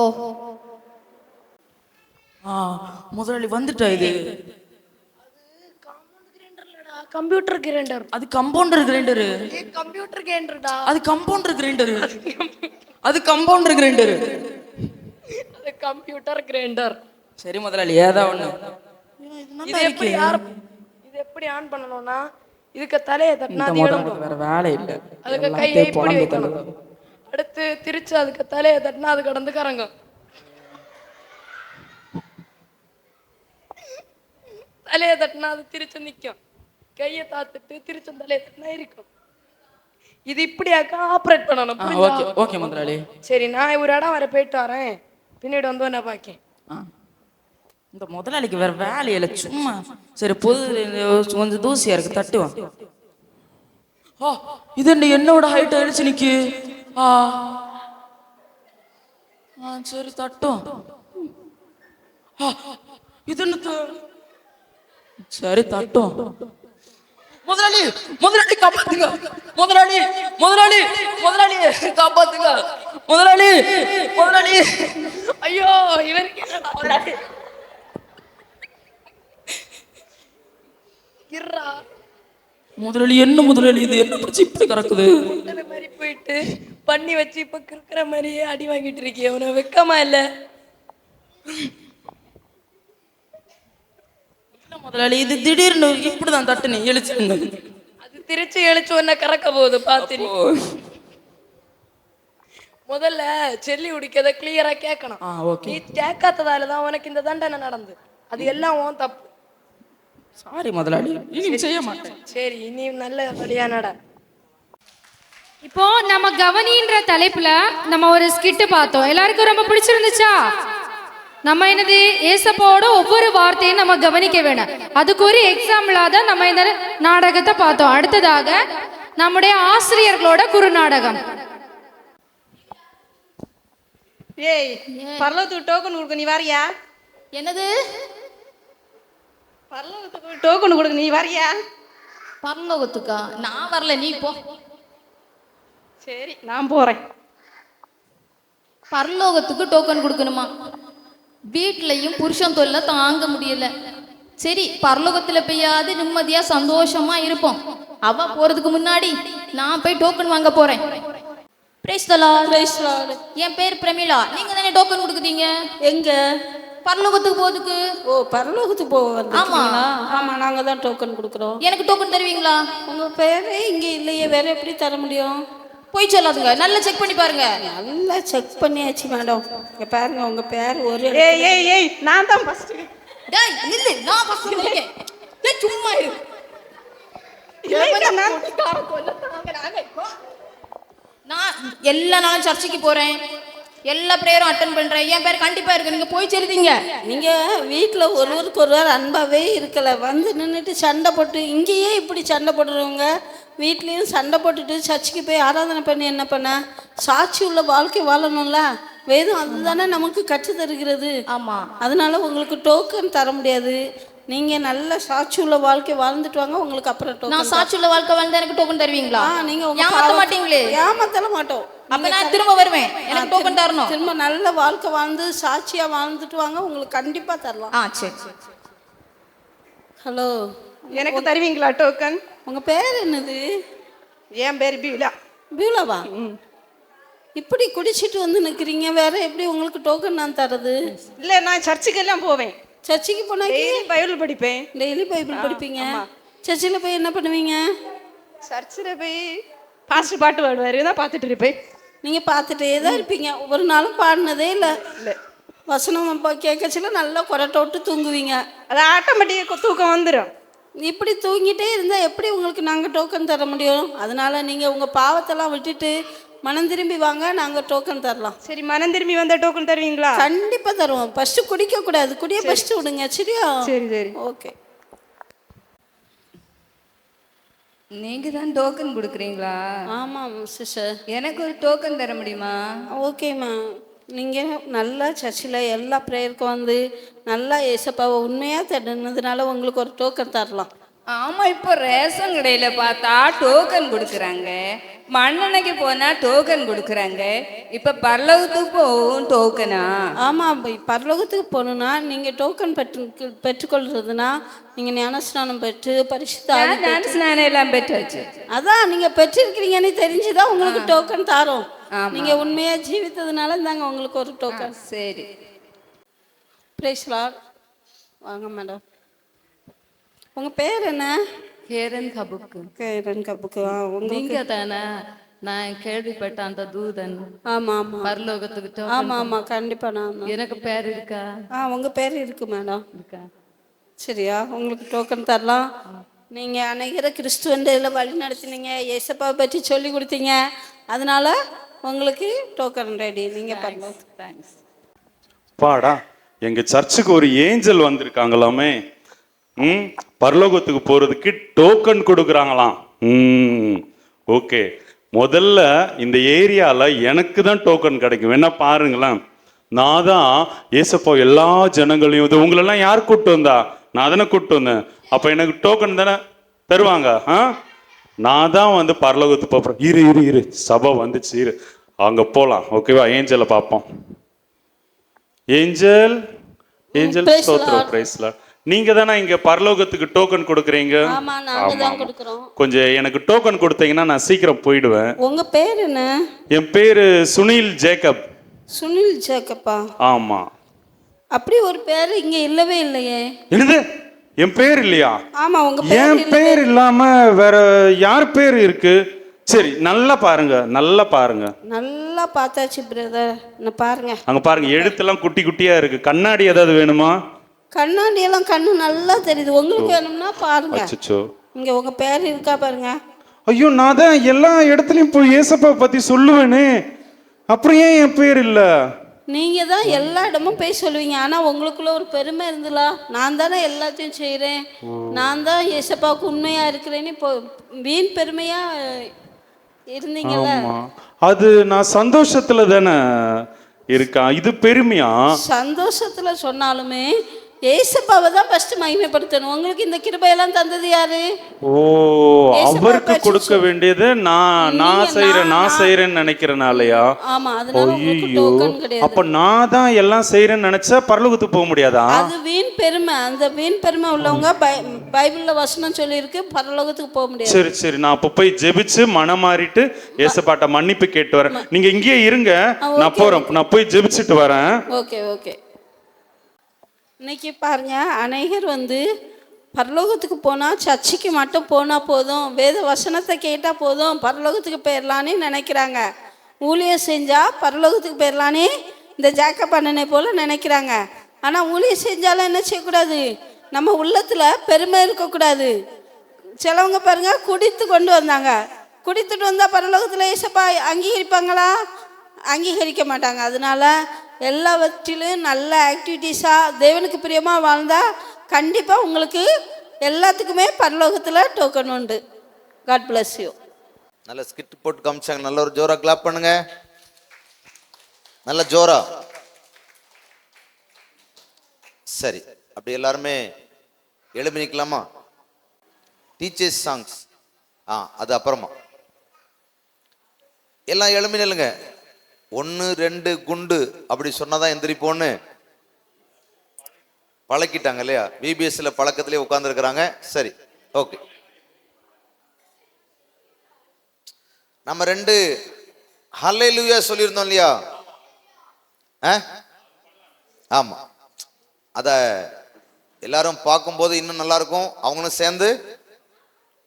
முதலாளி வந்துட்டா. இது கம்ப்யூட்டர் கிரைண்டர். அது கம்பவுண்டர் கிரைண்டரு. கம்ப்யூட்டர் கிரைண்டர்டா. அது கம்பவுண்டர் கிரைண்டரு. அது கம்பவுண்டர் கிரைண்டரு. அது கம்ப்யூட்டர் கிரைண்டர். சரி முதலாளி, ஏதா ஒண்ணு. இது எப்படி ஆன் பண்ணணும்னா, இதுக்கு தலையை தட்டினா அது இறங்கும். வேற வேலை இல்ல, அதுக்கு கையை இப்படி வைக்கணும். அடுத்து திருச்சு அதுக்கு தலையை தட்டினா அது கடந்து கறங்கும். தலையை தட்டினா அது திருச்சு நிற்கும். கையை தாத்துட்டு திருச்சு தலையை தட்டினா இருக்கும். இது இப்படியாக்க ஆப்ரேட் பண்ணணும். ஓகே முதலாளி. சரி, நான் ஒரு இடம் வர போயிட்டு வரேன், பின்னாடி வந்து என்ன பாக்கேன். இந்த முதலாளிக்கு வேற வேலையில சும்மா. சரி, கொஞ்சம் தூசியா இருக்கு, தட்டுவான். இது என்னோட ஹைட் ஆயிடுச்சு நிக்கு. சரி தட்டும். இது சரி தட்டும். முதலாளி முதலாளி காப்பாத்துங்க. முதலாளி முதலாளி முதலாளி காப்பாத்துங்க. முதலாளி முதலாளி. ஐயோ, இவருக்கு முதலாளி முதலாளி என்ன முதலாளி, இது என்ன பிரச்சனை இப்படி கிடக்குது? மாதிரி போயிட்டு பண்ணி வச்சு இப்ப கிறுக்கிற மாதிரியே அடி வாங்கிட்டு இருக்கிய, உன வெக்கமா இல்ல? முதலாளி இது திடீர்னு இப்படிதான் தட்டுனே எழுச்சுங்க. அது திருச்சி எழுச்சு ஒன்ன கறக்க போகுது பாத்திரி. முதல்ல செல்லி உடிக்கத கிளியரா கேட்கணும். நீ கேட்காததாலதான் உனக்கு இந்த தண்டனை நடந்து. அது எல்லாம் உன் தப்பு. சாரி முதலாளி, இனி செய்ய மாட்டேன். சரி, இனி நல்ல வழியா நட. இப்போ நம்ம கவனின்ற தலைப்புல நம்ம ஒரு ஸ்கிட் பார்த்தோம். எல்லாருக்கும் ரொம்ப பிடிச்சிருந்துச்சா? நம்ம என்னது ஏசப்பாவோட ஒவ்வொரு வார்த்தையும் நம்ம கவனிக்க வேணும். அதுக்கு ஒரு எக்ஸாம்பிளா தான் நம்ம இந்த நாடகத்தை பார்த்தோம். அடுத்ததாக நம்முடைய ஆசிரியர்களோட குறுநாடகம். ஏய், பரலோகத்துக்கு டோக்கன் கொடுக்க நீ வாரியா? என்னது? பரலோகத்துக்கு டோக்கன் கொடுக்க நீ வாரியா? பரலோகத்துக்கா? நான் வரல, நீ போ. சரி, நான் போறேன். பரலோகத்துக்கு டோக்கன் கொடுக்கணுமா? வீட்லையும் புருஷன் தொல்லை தாங்க முடியல. சரி, பரலோகத்துல போயாவது நிம்மதியா சந்தோஷமா இருப்போம். அவ போறதுக்கு முன்னாடி நான் போய் டோக்கன் வாங்க போறேன். என் பேர் பிரமிளா. நீங்க தானே டோக்கன் கொடுக்குறீங்க? எங்க? பரலோகத்துக்கு போறதுக்கு. ஓ, பரலோகத்துக்கு போக? ஆமா ஆமா, நாங்க தான் டோக்கன் கொடுக்குறோம். எனக்கு டோக்கன் தருவீங்களா? உங்க பேரே இங்க இல்லையே, வேற எப்படி தர முடியும்? போய் சொல்லாதுங்க, நல்லா செக் பண்ணி பாருங்க. நல்லா செக் பண்ணியாச்சு மேடம். இங்க பாருங்க, உங்க பேர் ஒரு ஏய் நான் தான் ஃபர்ஸ்ட். டேய் நில்லு, நான் ஃபர்ஸ்ட் இருக்கேன். டேய் சும்மா இரு. நான் எல்லா நாளும் சர்ச்சுக்கு போறேன், எல்லா ப்ரேயரும் அட்டன் பண்றேன். என் பேர் கண்டிப்பா இருக்கு. நீங்க போய் சொல்லுதீங்க. நீங்க வீட்டுல ஒருவருக்கு ஒருவர் அன்பாவே இருக்கல, வந்து நின்றுட்டு சண்டை போட்டு, இங்கேயே இப்படி சண்டை போடுறவங்க வீட்லேயும் சண்டை போட்டுட்டு சர்ச்சுக்கு போய் ஆராதனை பண்ணி என்ன பண்ண? சாட்சி உள்ள வாழ்க்கை வாழணும்ல. வேதம் அதுதானே நமக்கு கற்று தருகிறது. ஆமாம், அதனால உங்களுக்கு டோக்கன் தர முடியாது. நீங்கள் நல்ல சாட்சி உள்ள வாழ்க்கை வாழ்ந்துட்டு வாங்க, உங்களுக்கு அப்புறம் நான் டோக்கன் சாட்சி உள்ள வாழ்க்கை வாழ்ந்தா எனக்கு டோக்கன் தருவீங்களா? நீங்கள் ஏமாத்த மாட்டீங்களே? ஏமாத்தல மாட்டோம். அப்ப நான் திரும்ப வருவேன், எனக்கு டோக்கன் தரணும். திரும்ப நல்ல வாழ்க்கை வாழ்ந்து சாட்சியாக வாழ்ந்துட்டு வாங்க, உங்களுக்கு கண்டிப்பாக தரலாம். சரி. ஹலோ, எனக்கு தருவீங்களா டோக்கன்? உங்கள் பேர் என்னது? என் பேர் பியூலா. பியூலாவா? இப்படி குடிச்சிட்டு வந்து நிற்கிறீங்க, வேற எப்படி உங்களுக்கு டோக்கன் நான் தரது? இல்லை, நான் சர்ச்சுக்கெல்லாம் போவேன். சர்ச்சுக்கு போனால் பைபிள் படிப்பேன். டெய்லி பைபிள் படிப்பீங்க? சர்ச்சில் போய் என்ன பண்ணுவீங்க? சர்ச்சில் போய் பாஸ்டர் பாட்டு பாடுவார், தான் பார்த்துட்டு இருப்பேன். நீங்கள் பார்த்துட்டே தான் இருப்பீங்க, ஒரு நாளும் பாடினதே இல்லை. வசனம் கேட்கச்சில நல்லா கொரட்டை விட்டு தூங்குவீங்க, அது ஆட்டோமேட்டிக்காக தூக்கம் வந்துடும். இப்படி தூங்கிட்டே இருந்தால் எப்படி உங்களுக்கு நாங்கள் டோக்கன் தர முடியும்? அதனால நீங்கள் உங்கள் பாவத்தெல்லாம் விட்டுட்டு மனம் திரும்பி வாங்க, நாங்கள் டோக்கன் தரலாம். சரி, மனம் திரும்பி வந்தால் டோக்கன் தருவீங்களா? கண்டிப்பாக தருவோம். ஃபஸ்ட்டு குடிக்கக்கூடாது, குடியை ஃபஸ்ட்டு விடுங்க, சரியா? சரி. ஓகே. நீங்கள் தான் டோக்கன் கொடுக்குறீங்களா? ஆமாம் சிஸ்டர். எனக்கு ஒரு டோக்கன் தர முடியுமா? ஓகேம்மா, நீங்கள் நல்லா சர்ச்சில் எல்லா ப்ரேயருக்கும் வந்து நல்லா ஏசப்பாவை உண்மையாக தேடினதுனால உங்களுக்கு ஒரு டோக்கன் தரலாம். ஆமாம், இப்போ ரேஷன் கடையில் பார்த்தா டோக்கன் கொடுக்குறாங்க, மண்ணெண்ணைக்கு போனால் டோக்கன் கொடுக்குறாங்க, இப்போ பரலோகத்துக்கு போகும் டோக்கனா? ஆமாம், பரலோகத்துக்கு போகணுன்னா நீங்கள் டோக்கன் பெற்றுக்கொள்றதுனா நீங்கள் ஞானஸ்நானம் பெற்று பரிசுத்த ஞானஸ்நானம் எல்லாம் பெற்றாச்சு. அதான் நீங்கள் பெற்றிருக்கிறீங்கன்னு தெரிஞ்சுதான் உங்களுக்கு டோக்கன் தரோம். நீங்கள் உண்மையாக ஜீவித்ததுனால தாங்க உங்களுக்கு ஒரு டோக்கன். சரி, பிரைஸ் லார்ட். வாங்க மேடம், உங்கள் பேர் என்ன? கேரன் கபுக்கு. கேரன் கபுக்கு. நீங்க தானே? நான் கேள்விப்பட்ட அந்த தூதன். ஆமாம், பரலோகத்துக்கு. ஆமாம், கண்டிப்பாக நான். எனக்கு பேர் இருக்கா? உங்கள் பேர் இருக்கு மேடம். இருக்கா? சரியா, உங்களுக்கு டோக்கன் தரலாம். நீங்கள் அநேகரை கிறிஸ்துவண்டில் வழி நடத்தினீங்க, ஏசப்பாவை பற்றி சொல்லி கொடுத்தீங்க, அதனால உங்களுக்கு டோக்கன் ரெடி. நீங்கள் பண்ணலாம். தேங்க்ஸ். பாடா, எங்க சர்ச்சுக்கு ஒரு ஏஞ்சல் வந்திருக்காங்களாமே. பரலோகத்துக்கு போறதுக்கு டோக்கன் கொடுக்குறாங்களாம். ஓகே, முதல்ல இந்த ஏரியால எனக்கு தான் டோக்கன் கிடைக்கும், வேணா பாருங்களேன். நான் தான் ஏசப்பா எல்லா ஜனங்களையும், இது உங்களெல்லாம் யார் கூப்பிட்டு வந்தா? நான் தானே கூப்பிட்டு வந்தேன். அப்ப எனக்கு டோக்கன் தானே தருவாங்க. நான் தான் வந்து பரலோகத்துக்கு போறேன். இரு சபை வந்துச்சு, இரு அங்க போலாம். ஓகேவா? ஏஞ்சலை பார்ப்போம். ஏஞ்சல் ஸ்தோத்திரம், பிரைஸ் லார்ட். நீங்க தானே இங்க பரலோகத்துக்கு டோக்கன் கொடுக்குறீங்க? கொஞ்சம் எனக்கு டோக்கன் கொடுத்தீங்கன்னா நான் சீக்கிரம் போயிடுவேன். உங்க பேர் என்ன? என் பேரு சுனில் ஜேக்கப். சுனில் ஜேக்கப்பா? ஆமா. அப்படி ஒரு பேர் இங்க இல்லவே இல்லையே. என்னது, என் பேர் இல்லையா? ஆமா, உங்க பேர். என் பேர் இல்லாம வேற யார் பேர் இருக்கு? சரி, நல்லா பாருங்க, நல்லா பார்த்தாச்சு பிரதர். பாருங்க, அங்க பாருங்க, எழுத்தெல்லாம் குட்டி குட்டியா இருக்கு. கண்ணாடி ஏதாவது வேணுமா? கண்ணாடி எல்லாம் கண்ணு நல்லா தெரியுது. உங்களுக்கு வேணும்னா பாருங்க. அச்சச்சோ, இங்க உங்க பேர் இருக்கா பாருங்க. ஐயோ, நான் தான் எல்லா இடத்துலயும் போய் ஏசப்பா பத்தி சொல்லுவேனே, அப்புறம் ஏன் என் பேர் இல்ல? நீங்க தான் எல்லா இடமும் போய் சொல்லுவீங்க, ஆனா உங்களுக்குள்ள ஒரு பெருமை இருந்துல, நான் தானே எல்லாத்தையும் செய்யறேன், நான் தான் ஏசப்பாவுக்கு உண்மையா இருக்கிறேன்னு இப்போ வீண் பெருமையா இருந்தீங்கல்ல. அது நான் சந்தோஷத்துல தானே இருக்கேன், இது பெருமையா? சந்தோஷத்துல சொன்னாலுமே ஏசப்பாவை தான் ஃபர்ஸ்ட் மகிமைப்படுத்தணும். உங்களுக்கு இந்த கிருபையெல்லாம் தந்தது யாரு? ஓ, அவருக்கு கொடுக்க வேண்டியது நான் செய்யறேன்னு நினைக்கிறனாலயா? ஆமா, அதனால உங்களுக்கு டோக்கன் கிடையாது. அப்ப நான் தான் எல்லாம் செய்யறேன்னு நினைச்சா பரலோகத்துக்கு போக முடியாதா? அது வீண் பெருமை. அந்த வீண் பெருமை உள்ளவங்க பைபிள்ல வசனம் சொல்லி இருக்கு, பரலோகத்துக்கு போக முடியாது. சரி, நான் அப்ப போய் ஜெபிச்சு மனம் மாறிட்டு ஏசப்பாட்ட மன்னிப்பு கேட்டு வரேன். நீங்க இங்கேயே இருங்க, நான் போறேன், நான் போய் ஜெபிச்சுட்டு வரேன். ஓகே. இன்னைக்கு பாருங்க, அநேகர் வந்து பரலோகத்துக்கு போனால் சர்ச்சுக்கு மட்டும் போனால் போதும், வேத வசனத்தை கேட்டால் போதும், பரலோகத்துக்கு போயிடலான்னு நினைக்கிறாங்க. ஊழியம் செஞ்சால் பரலோகத்துக்கு போயிடலான்னு இந்த ஜேக்கப் அண்ணனை போல் நினைக்கிறாங்க. ஆனால் ஊழியம் செஞ்சாலும் என்ன செய்யக்கூடாது? நம்ம உள்ளத்தில் பெருமை இருக்கக்கூடாது. சிலவங்க பாருங்க, குடித்து கொண்டு வந்தாங்க, குடித்துட்டு வந்தால் பரலோகத்தில் ஏசப்பா அங்கீகரிப்பாங்களா? அங்கீகரிக்க மாட்டாங்க. அதனால எல்லாவற்றிலும் நல்ல ஆக்டிவிட்டீஸாக தேவனுக்கு பிரியமாக வாழ்ந்தால் கண்டிப்பாக உங்களுக்கு எல்லாத்துக்குமே பரலோகத்தில் டோக்கன் உண்டு. God bless you. நல்ல ஸ்கிட் போட்டு காமிச்சாங்க, நல்ல ஒரு ஜோரா கிளாப் பண்ணுங்க, நல்ல ஜோரா. சரி, அப்படி எல்லாருமே எழுப்பி நிற்கலாமா? டீச்சர்ஸ் சாங்ஸ் அது அப்புறமா எல்லாம் எழுப்பி நில்லுங்க. 1 2 குண்டு அப்படி சொன்னாதான் எந்திரிப்போன்னு பழக்கிட்டாங்க இல்லையா? பிபிஎஸ்ல பழக்கத்திலே உட்கார்ந்துருக்கிறாங்க. சரி, ஓகே. நம்ம 2 ஹல்லேலூயா சொல்லியிருந்தோம் இல்லையா? ஆமா, அத எல்லாரும் பார்க்கும்போது இன்னும் நல்லா இருக்கும். அவங்களும் சேர்ந்து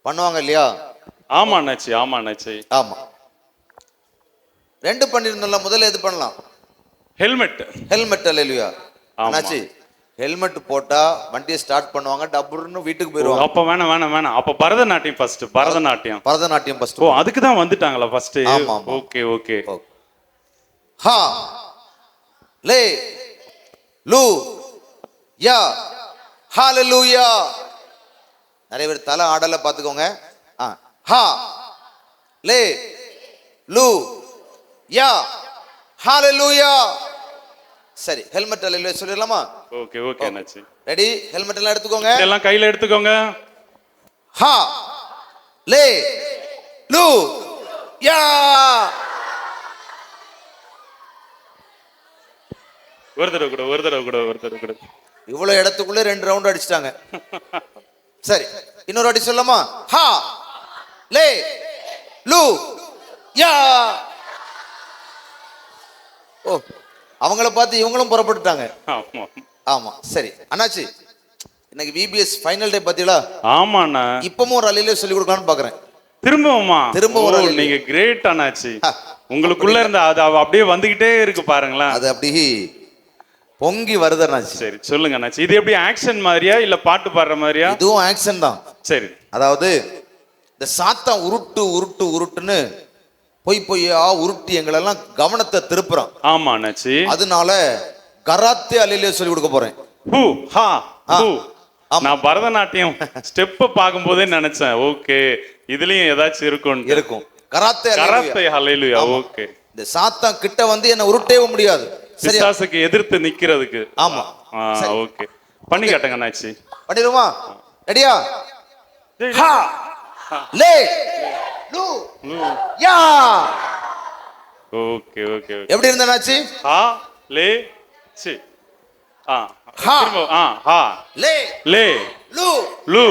பண்ணுவாங்க இல்லையா? ஆமா அண்ணாச்சி, ஆமா அண்ணாச்சி. ஆமா, 2 பண்ணிருந்தோம்ல. முதல்ல எது பண்ணலாம்? ஹெல்மெட். ஹெல்மெட். அல்லேலூயா. அண்ணாச்சி, ஹெல்மெட் போட்டா வண்டியை ஸ்டார்ட் பண்ணுவாங்க, டப்புன்னு வீட்டுக்கு போயிடுவாங்க. அப்ப வேணாம் வேணாம் வேணாம். அப்ப பரதநாட்டியம் ஃபர்ஸ்ட். பரதநாட்டியம் ஃபர்ஸ்ட். ஓ, அதுக்கு தான் வந்துட்டாங்களா ஃபர்ஸ்ட்? ஆமா. Okay okay. ஹா லே லூ யா ஹalleluya. நிறைய பேர் தலை ஆடல பாத்துக்கோங்க. ஹா லே லூ யா ஹalleluya. சரி, ஹெல்மெட் அல்லேலூயா சொல்லிடலாமா? ஓகே ஓகே அண்ணாச்சி. ரெடி? ஹெல்மெட் எல்லாம் எடுத்துக்கோங்க. எல்லாம் கையில எடுத்துக்கோங்க. ஹா லே லூ யா. ஒரு தடவை கூட. இவ்வளவு இடத்துக்குள்ள 2 ரவுண்ட் அடிச்சிட்டாங்க. சரி, இன்னொரு அடி சொல்லலாமா? ஹா லே லூ யா. ஓ, அவங்கள பார்த்து இவங்களும் புறப்பட்டுட்டாங்க. ஆமா, சரி அண்ணாச்சி, இன்னைக்கு விபிஎஸ் ஃபைனல் டே பாத்தீங்களா? ஆமா அண்ணா. இப்பவும் ஒரு அல்லேலூயா சொல்லி கொடுக்கலாம்னு பாக்குறேன். திரும்ப ஒரு நீங்க கிரேட் அண்ணாச்சி. உங்களுக்குள்ள இருந்த அது அப்படியே வந்துகிட்டே இருக்கு பாருங்களேன். அது அப்படியே பொங்கி வருது அண்ணாச்சி. சரி, சொல்லுங்க அண்ணாச்சி. இது எப்படி ஆக்ஷன் மாதிரியா இல்ல பாட்டு பாடுற மாதிரியா? இதுவும் ஆக்ஷன் தான். சரி, அதாவது இந்த சாத்தான் உருட்டுன்னு பொய்யா உருட்டி எங்களெல்லாம் கவனத்தை திருப்புறான். ஆமா அண்ணாச்சி. அதனால கராத்தே அல்லேலூயா சொல்லி கொடுக்க போறேன். ஹூ ஹா ஹூ. நான் பரதநாட்டியம் ஸ்டெப் பாக்கும்போதே நினைச்சேன், ஓகே இதுலயும் ஏதாச்சும் இருக்கும். கராத்தே ஹல்லேலூயா. ஓகே. இந்த சாத்தான் கிட்ட வந்து என்ன உருட்டவே முடியாது. பிசாசுக்கு எதிர்த்து நிக்கிறதுக்கு. ஆமா, ஓகே. பண்ணி காட்டுங்க அண்ணாச்சி. பண்ணிடுமா? ரெடியா? ஹா லே லூ யா. Okay okay. எப்படி இருந்த அண்ணாச்சி? ஹா லே சி ஹா ஹா லே லே லூ லூ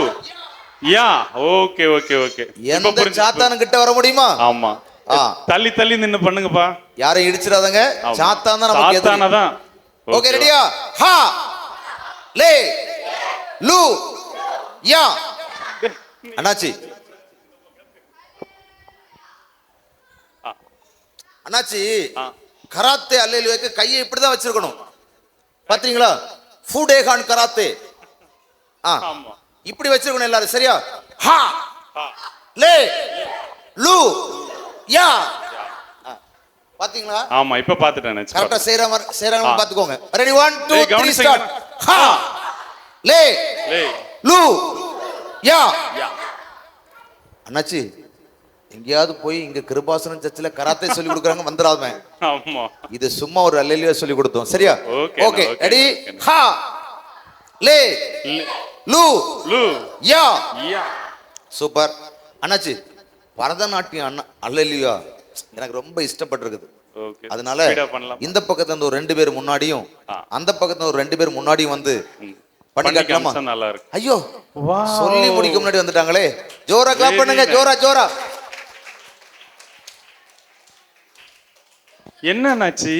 யா. Okay okay okay. எந்த சாத்தானும் கிட்ட வர முடியுமா? ஆமா. தள்ளி தள்ளி நின்னு பண்ணுங்கப்பா. யாரை இடிச்சிராதங்க. சாத்தான் தான் நமக்கு எதிரி. சாத்தானதான். ஓகே, ரெடியா? ஹா லே லூ யா. அண்ணாச்சி, கராத்தே அல்லேலூயாக்கு கையை இப்படிதான் வச்சிருக்கணும். பாத்தீங்களா? ஃபுடேகான் கராத்தே. இப்படி வச்சிருக்கணும் எல்லாரும். சரியா? ஹா லே லூ யா. பாத்தீங்களா? ஆமா, இப்ப பாத்துட்டேன். கரெக்ட்டா செய்றாங்க பாத்துக்கோங்க. Ready 1 2 3 start. ஹா லே லூ யா. அண்ணாச்சி, எங்கேயாவது போய் இங்க கிருபாசனம் சர்ச்சில் கராத்தே சொல்லி கொடுக்குறாங்க, வந்துடாம. ஆமா, இது சும்மா ஒரு அல்லேலூயா சொல்லி கொடுத்தோம். சரியா? ஓகே. ரெடி? ஹா லே லூ யா. சூப்பர் அண்ணாச்சி. பரதநாட்டியம் அல்லேலூயா எனக்கு ரொம்ப இஷ்டப்பட்டிருக்குது. அதனால இந்த பக்கத்துல இருந்து ஒரு 2 பேர் முன்னாடியும் அந்த பக்கத்துல ஒரு 2 பேர் முன்னாடியும் வந்து பண்ணி காட்டலாமா? நல்லா இருக்கு. ஐயோ, சொல்லி முடிக்க முன்னாடி வந்துட்டாங்களே. ஜோரா கிளாப் பண்ணுங்க. ஜோரா. என்னாச்சு?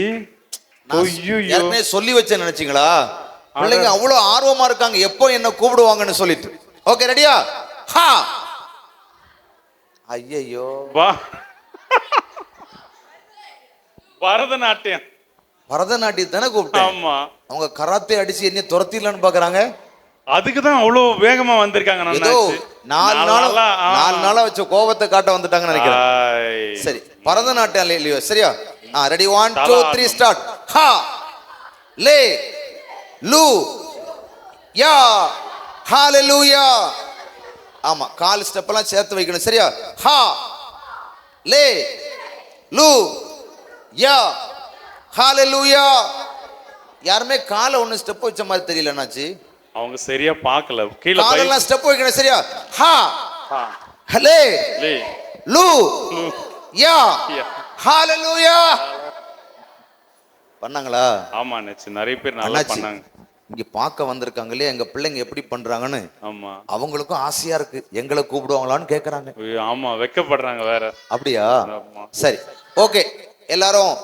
ஏற்கனவே சொல்லி வச்சேன் நினைச்சீங்களா? பிள்ளைங்க அவ்வளவு ஆர்வமா இருக்காங்க எப்போ என்ன கூப்பிடுவாங்கன்னு சொல்லிட்டு. ஓகே, ரெடியா? ஹா ஐயோ வா. பரதநாட்டியம் தானே கூப்பிட்டேன். ஆமா, அவங்க கராத்தே அடிச்சு என்ன துரத்திடலான்னு பாக்குறாங்க. அதுக்கு தான் அவ்வளவு வேகமா வந்திருக்காங்க. ஏதோ 4 நாளா வச்ச கோபத்தை காட்ட வந்துட்டாங்கன்னு நினைக்கிறேன். சரி, பரதநாட்டியம் இல்லையோ? சரியா? Ready 1 2 3 start. ஹா லே லூ யா ஹalleluya. ஆமா, கால் ஸ்டெப் எல்லாம் சேர்த்து வைக்கணும். சரியா? ஹா லே லூ யா ஹalleluya. யாருமே காலை ஒண்ணு ஸ்டெப் வச்ச மாதிரி தெரியல அண்ணாச்சி. அவங்க சரியா பார்க்கல. கீழே காலெல்லாம் ஸ்டெப் வைக்கணும் சரியா. ஹா ஹா ஹலே லே லூ யா ஹalleluya பண்ணாங்களா? ஆமா அண்ணாச்சி, நிறைய பேர் நல்லா அண்ணாச்சி, பண்ணாங்க. இங்க பார்க்க வந்திருக்காங்களே எங்க பிள்ளைங்க எப்படி பண்றாங்கன்னு. ஆமா, அவங்களுக்கும் ஆசையா இருக்கு, எங்களை கூப்பிடுவாங்களான்னு கேக்குறாங்க. ஆமா, வெக்கப்படுறாங்க வேற. அப்படியா? ஆமா. சரி, ஓகே. எல்லாரும்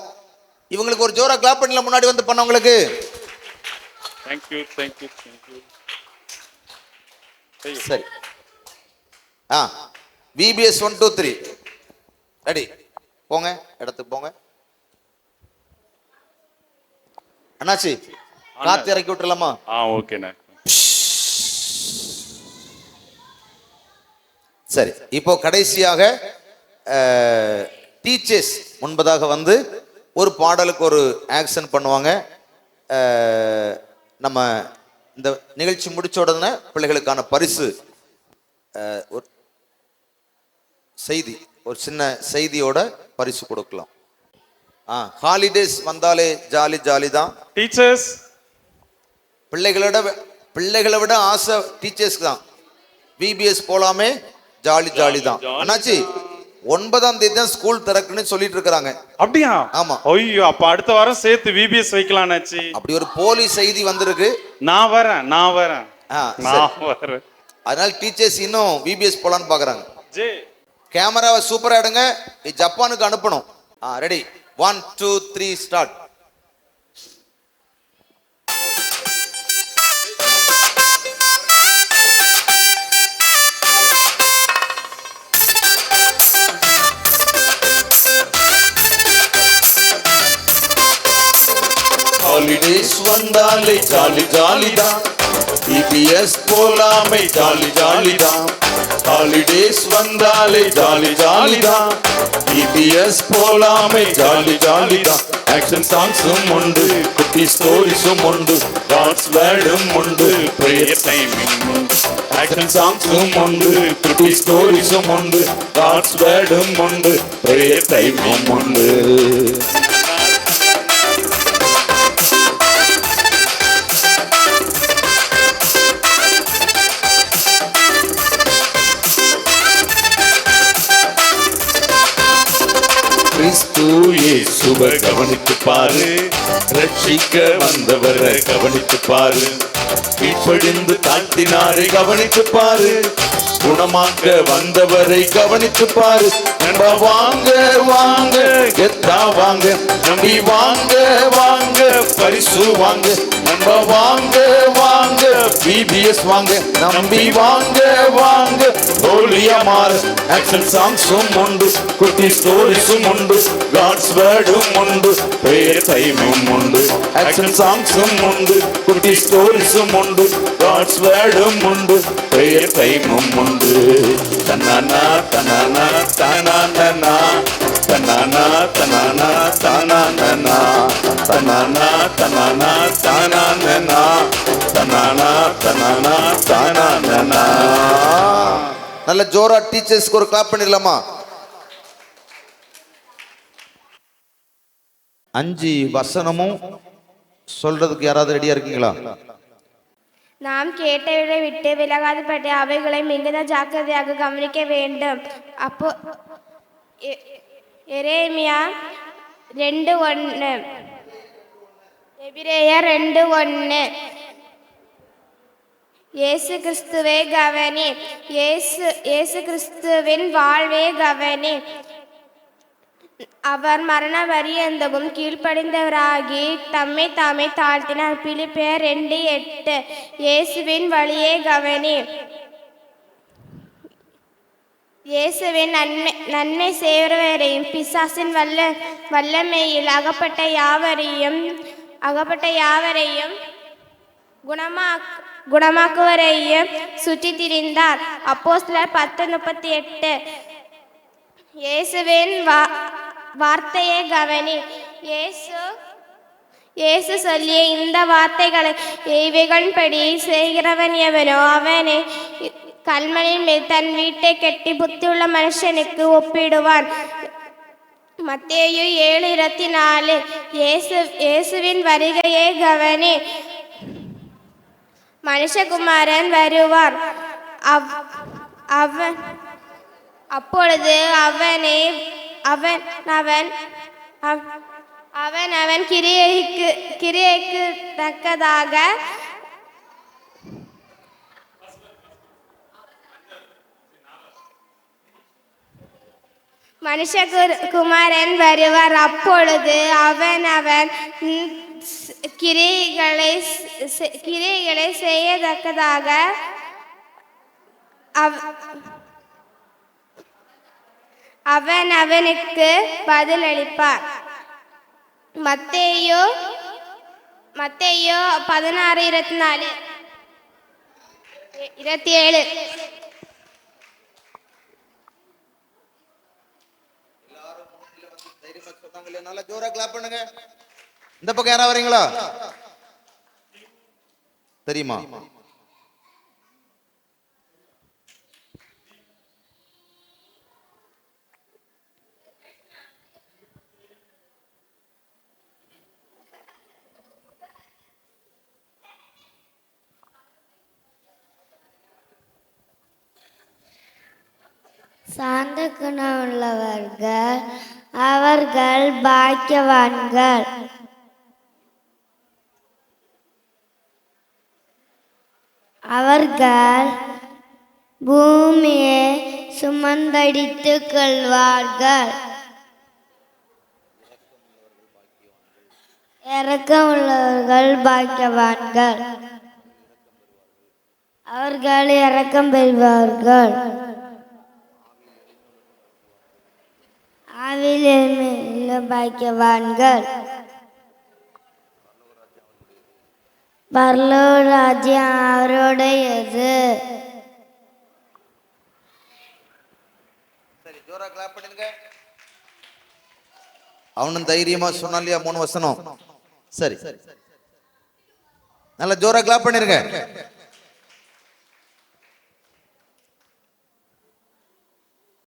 இவங்களுக்கு ஒரு ஜோரா கிளாப் பண்ணல, முன்னாடி வந்து பண்ணவங்களுக்கு. Thank you, thank you, thank you. சரி, VBS 1 2 3 ரெடி. போங்க, இடத்துக்கு போங்க. அண்ணாச்சி, காத்து இறக்கி விட்டுலாமா? ஓகேண்ணா. சரி, இப்போ கடைசியாக டீச்சர்ஸ் முன்பதாக வந்து ஒரு பாடலுக்கு ஒரு ஆக்ஷன் பண்ணுவாங்க. நம்ம இந்த நிகழ்ச்சி முடிச்ச உடனே பிள்ளைகளுக்கான பரிசு ஒரு செய்தி, ஒரு சின்ன செய்தியோட பரிசு கொடுக்கலாம். ஹாலிடேஸ் வந்தாலே ஜாலி ஜாலி தான். டீச்சர்ஸ் பிள்ளைகளை விட ஆசை டீச்சர்ஸ்க்கு தான். VBS போலாமே ஜாலி ஜாலி தான். அண்ணாச்சி, 9ஆம் தேதி தான் ஸ்கூல் திறக்குன்னு சொல்லிட்டு இருக்காங்க. அப்படியா? ஆமா. ஐயோ, அப்ப அடுத்த வாரம் சேர்த்து VBS வைக்கலாம் அண்ணாச்சி. அப்படி ஒரு போலி செய்தி வந்திருக்கு. நான் வரேன். அதனால டீச்சர்ஸ் இன்னும் VBS போலான்னு பாக்குறாங்க. கேமராவை சூப்பரா எடுங்க, ஜப்பானுக்கு அனுப்பணும். Ready, 1 2 3 start. ஹாலிடேஸ் வந்தாலே ஜாலி ஜாலி தான். VBS போலாமே ஜாலி ஜாலி தான். ஹாலிடேஸ் வந்தாலே ஜாலி ஜாலி தான். VBS போலாமே ஜாலி ஜாலி தான். ஆக்ஷன் சாங்ஸும் உண்டு, குட்டி ஸ்டோரிஸும் உண்டு, டான்ஸ் வேர்டும் உண்டு, பிரேயர் டைமிங் உண்டு. ஆக்ஷன் சாங்ஸும் உண்டு, குட்டி ஸ்டோரிஸும் உண்டு, டான்ஸ் வேர்டும் உண்டு, பிரேயர் டைமிங் உண்டு. கிறிஸ்து இயேசுவை கவனித்து பாரு, ரட்சிக்க வந்தவரை கவனித்து பாரு, கீழ்ப்படிந்து தாழ்த்தினாரை கவனித்து பாரு, குணமாக்க வந்தவரை கவனித்து பாரு. நண்பா வாங்க வாங்க, கெத்தா வாங்க, நம்பி வாங்க வாங்க, பரிசு வாங்க. நண்பா வாங்க வாங்க, VBS வாங்க, நம்பி வாங்க வாங்க, ஹோலியா மாறு. ஆக்ஷன் சாங்ஸும் உண்டு, குட்டி ஸ்டோரிஸும் உண்டு, காட்ஸ் வேர்டும் உண்டு, பிரேயர் டைமும் உண்டு. ஆக்ஷன் சாங்ஸும் உண்டு, குட்டி ஸ்டோரிஸும் உண்டு, காட்ஸ் வேர்டும் உண்டு, பிரேயர் டைமும் உண்டு. தன்னானா தன்னானா தனானா தன்னானா தனானா தனானா தன்னானா தனானா தனானா தன்னானா தனானா தனானா. நல்ல ஜோரா டீச்சர்ஸ்க்கு ஒரு கிளாப் பண்ணிடலாமா? 5 வசனமும் சொல்றதுக்கு யாராவது ரெடியா இருக்கீங்களா? நாம் கேட்டவரை விட்டு விலகாதபடி அவைகளை மிகுந்த ஜாக்கிரதையாக கவனிக்க வேண்டும். அப்போ எரேமியா 2:1, எபிரேயர் 2:1. இயேசு கிறிஸ்துவே கவனி, இயேசு கிறிஸ்துவின் வாழ்வே கவனி. அவர் மரண பரியந்தமும் கீழ்ப்படிந்தவராகி தம்மை தாமே தாழ்த்தினார். பிலிப்பியர் 2:8. இயேசுவின் வழியே கவனி. இயேசுவின் நன்மை செய்கிறவரையும் பிசாசின் வல்லமையில் அகப்பட்ட யாவரையும் குணமாக்குவரையும் சுற்றி திரிந்தார். அப்போஸ்தலர் 10:38. இயேசுவின் வார்த்தையை கவனி. இயேசு சொல்லிய இந்த வார்த்தைகளை இவைகளின்படி செய்கிறவன் எவனோ அவனை கல்மணின் மேல் தன் வீட்டை கட்டி புத்தியுள்ள மனுஷனுக்கு ஒப்பிடுவான். மத்தேயு 7:24. இயேசுவின் வருகையை கவனி. மனுஷகுமாரன் வருவார். அவன் அப்பொழுது அவன் கிரியைக்கு தக்கதாக மனுஷகுமாரன் வருவார். அப்பொழுது அவன் கிரியைகளை செய்யத்தக்கதாக அவனுக்கு பதிலளிப்பார். மத்தேயு 16:24-27. நல்லா ஜோரா கிளாப் பண்ணுங்க. இந்த பக்கம் யாரா வரீங்களா? தெரியுமா? சாந்த குணமுள்ளவர்கள் அவர்கள் பாக்கியவான்கள். அவர்கள் பூமியை சுமந்தடித்துக் கொள்வார்கள். இரக்கமுள்ளவர்கள் பாக்கியவான்கள். அவர்கள் இரக்கம் பெறுவார்கள். ஆவியில் பாக்கியவான்கள். பரலோக ராஜ்யம் அவருடையது. சரி, ஜோரா கிளாப் பண்ணுங்க. அவனும் தைரியமா சொன்னா இல்லையா 3 வசனம்? சரி, நல்ல ஜோரா கிளாப் பண்ணிருங்க.